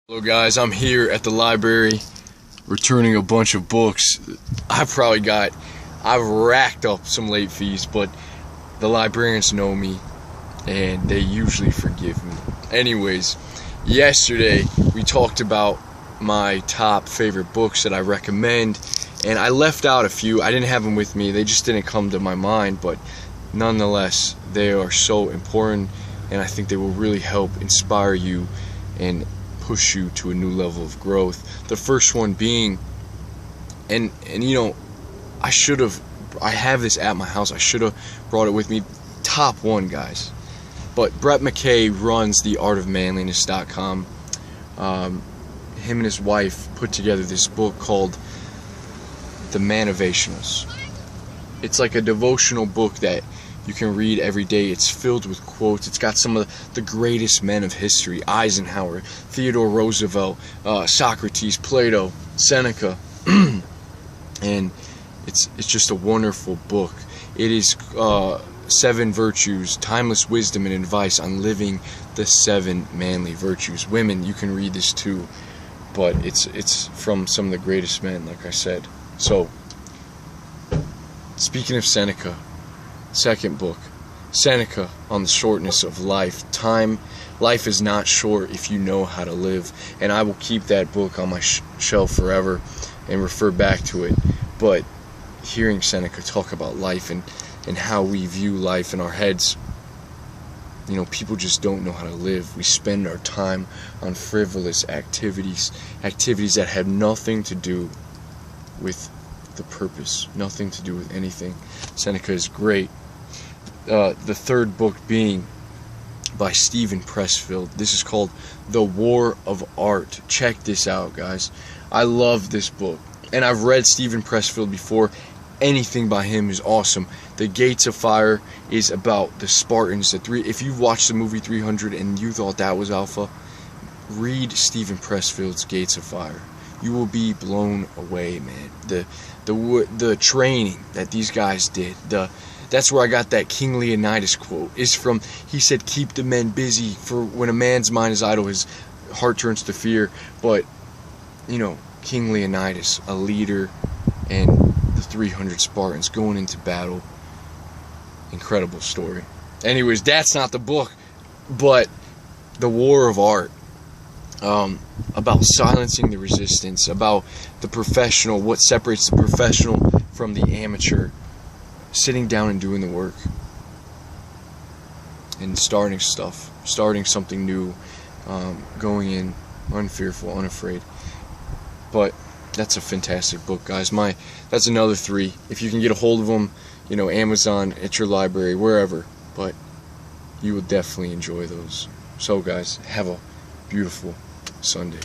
Hello guys, I'm here at the library returning a bunch of books. I've racked up some late fees, but the librarians know me and they usually forgive me. Anyways, yesterday we talked about my top favorite books that I recommend, and I left out a few. I didn't have them with me, they just didn't come to my mind, but nonetheless they are so important, and I think they will really help inspire you and push you to a new level of growth. The first one being, and you know, I have this at my house, I should have brought it with me. Top one, guys. But Brett McKay runs the artofmanliness.com. Him and his wife put together this book called The Motivationals. It's like a devotional book that you can read every day. It's filled with quotes. It's got some of the greatest men of history: Eisenhower, Theodore Roosevelt, Socrates, Plato, Seneca, and it's just a wonderful book. It is 7 virtues, timeless wisdom and advice on living the 7 manly virtues. Women, you can read this too, but it's from some of the greatest men, like I said. So, speaking of Seneca, second book, Seneca on the shortness of life. Life is not short if you know how to live, and I will keep that book on my shelf forever and refer back to it. But hearing Seneca talk about life and how we view life in our heads, you know, people just don't know how to live. We spend our time on frivolous activities that have nothing to do with the purpose, nothing to do with anything. Seneca is great. The third book being by Steven Pressfield. This is called The War of Art. Check this out, guys. I love this book, and I've read Steven Pressfield before. Anything by him is awesome. The Gates of Fire is about the Spartans. If you've watched the movie 300 and you thought that was alpha, read Steven Pressfield's Gates of Fire. You will be blown away, man. The training that these guys did. That's where I got that King Leonidas quote. He said, "Keep the men busy, for when a man's mind is idle, his heart turns to fear." But, you know, King Leonidas, a leader, and the 300 Spartans going into battle. Incredible story. Anyways, that's not the book, but The War of Art. About silencing the resistance, about the professional, what separates the professional from the amateur, sitting down and doing the work, and starting something new, going in unfearful, unafraid. But that's a fantastic book, guys. That's another 3. If you can get a hold of them, you know, Amazon, at your library, wherever. But you will definitely enjoy those. So, guys, have a beautiful Sunday.